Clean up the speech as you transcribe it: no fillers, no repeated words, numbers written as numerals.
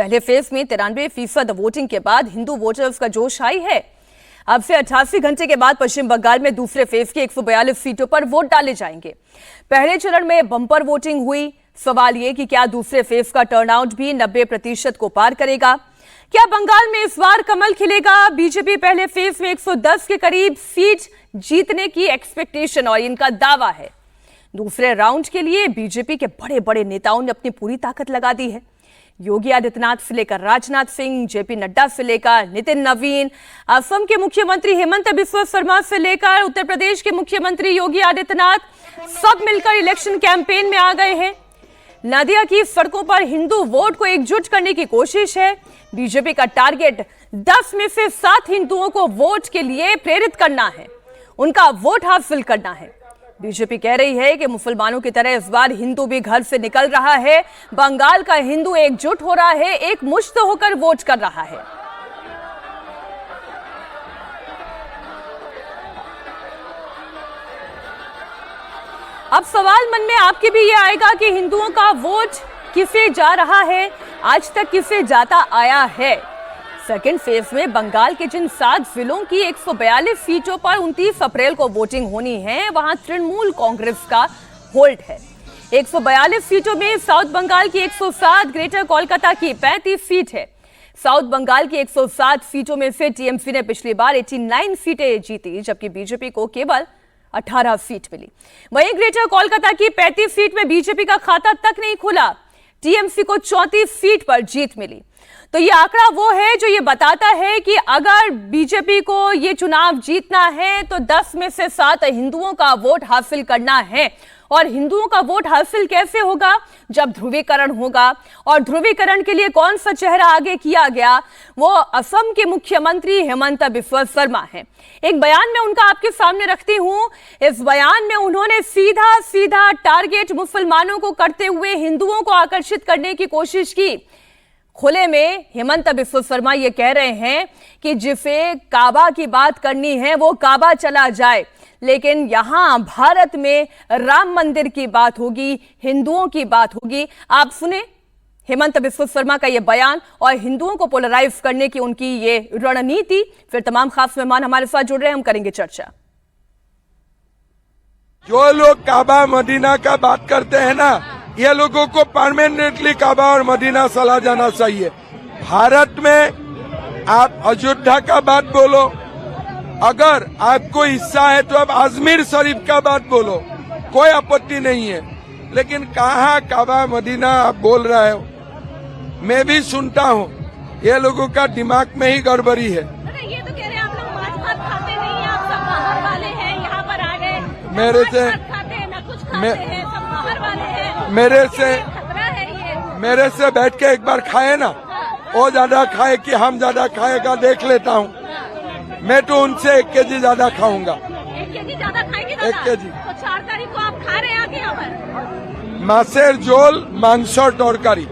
पहले फेज में 93% वोटिंग के बाद हिंदू वोटर्स का जोश हाई है। अब से 88 घंटे के बाद पश्चिम बंगाल में दूसरे फेज की 142 सीटों पर वोट डाले जाएंगे। पहले चरण में बम्पर वोटिंग हुई। सवाल ये कि क्या दूसरे फेज का टर्नआउट भी 90% को पार करेगा? क्या बंगाल में इस बार कमल खिलेगा? बीजेपी पहले फेज में 110 के करीब सीट जीतने की एक्सपेक्टेशन और इनका दावा है। दूसरे राउंड के लिए बीजेपी के बड़े बड़े नेताओं ने अपनी पूरी ताकत लगा दी है। योगी आदित्यनाथ से लेकर राजनाथ सिंह, जेपी नड्डा से लेकर नितिन नवीन, असम के मुख्यमंत्री हेमंत बिस्वा शर्मा से लेकर उत्तर प्रदेश के मुख्यमंत्री योगी आदित्यनाथ, सब मिलकर इलेक्शन कैंपेन में आ गए हैं। नदिया की सड़कों पर हिंदू वोट को एकजुट करने की कोशिश है। बीजेपी का टारगेट 10 में से 7 हिंदुओं को वोट के लिए प्रेरित करना है, उनका वोट हासिल करना है। बीजेपी कह रही है कि मुसलमानों की तरह इस बार हिंदू भी घर से निकल रहा है। बंगाल का हिंदू एकजुट हो रहा है, एक मुश्त होकर वोट कर रहा है। अब सवाल मन में आपके भी ये आएगा कि हिंदुओं का वोट किसे जा रहा है, आज तक किसे जाता आया है। सेकेंड फेज में बंगाल के जिन 7 जिलों की 142 सीटों पर 29 अप्रैल को वोटिंग होनी है, वहां तृणमूल कांग्रेस का होल्ड है। 142 सीटों में साउथ बंगाल की 107, ग्रेटर कोलकाता की 35 सीट है। साउथ बंगाल की 107 सीटों में से टीएमसी ने पिछली बार 89 सीटें जीती, जबकि बीजेपी को केवल 18 सीट मिली। वहीं ग्रेटर कोलकाता की 35 सीट में बीजेपी का खाता तक नहीं खुला। टीएमसी को 34 सीट पर जीत मिली। तो ये आंकड़ा वो है जो ये बताता है कि अगर बीजेपी को ये चुनाव जीतना है तो 10 में से 7 हिंदुओं का वोट हासिल करना है। और हिंदुओं का वोट हासिल कैसे होगा? जब ध्रुवीकरण होगा। और ध्रुवीकरण के लिए कौन सा चेहरा आगे किया गया? वो असम के मुख्यमंत्री हेमंत बिस्वा शर्मा है। एक बयान में उनका आपके सामने रखती हूं। इस बयान में उन्होंने सीधा सीधा टारगेट मुसलमानों को करते हुए हिंदुओं को आकर्षित करने की कोशिश की। खुले में हेमंत बिस्वा शर्मा ये कह रहे हैं कि जिसे काबा की बात करनी है वो काबा चला जाए, लेकिन यहां भारत में राम मंदिर की बात होगी, हिंदुओं की बात होगी। आप सुने हेमंत बिस्वा शर्मा का ये बयान और हिंदुओं को पोलराइज करने की उनकी ये रणनीति। फिर तमाम खास मेहमान हमारे साथ जुड़ रहे हैं, हम करेंगे चर्चा। जो लोग काबा मदीना का बात करते हैं ना, ये लोगों को परमानेंटली काबा और मदीना चला जाना चाहिए। भारत में आप अयोध्या का बात बोलो, अगर आपको हिस्सा है तो आप अजमेर शरीफ का बात बोलो, कोई आपत्ति नहीं है। लेकिन कहाँ काबा मदीना आप बोल रहे हो? मैं भी सुनता हूँ, ये लोगों का दिमाग में ही गड़बड़ी है। ये तो कह रहे हैं आप लोग मांस भात खाते नहीं हैं, आप सब बाहर वाले हैं, यहाँ पर आ गए मेरे से खाते हैं ना कुछ खाते हैं, सब बाहर वाले हैं। मेरे से बैठ के एक बार खाए ना, वो ज्यादा खाए कि हम ज्यादा खाएगा देख लेता हूँ। मैं तो उनसे 1 केजी ज्यादा खाऊंगा। 1 केजी ज्यादा खाएंगे? 1 केजी। तो 4 तारीख को आप खा रहे हैं आके यहाँ पर मासेर झोल, मांस तरकारी।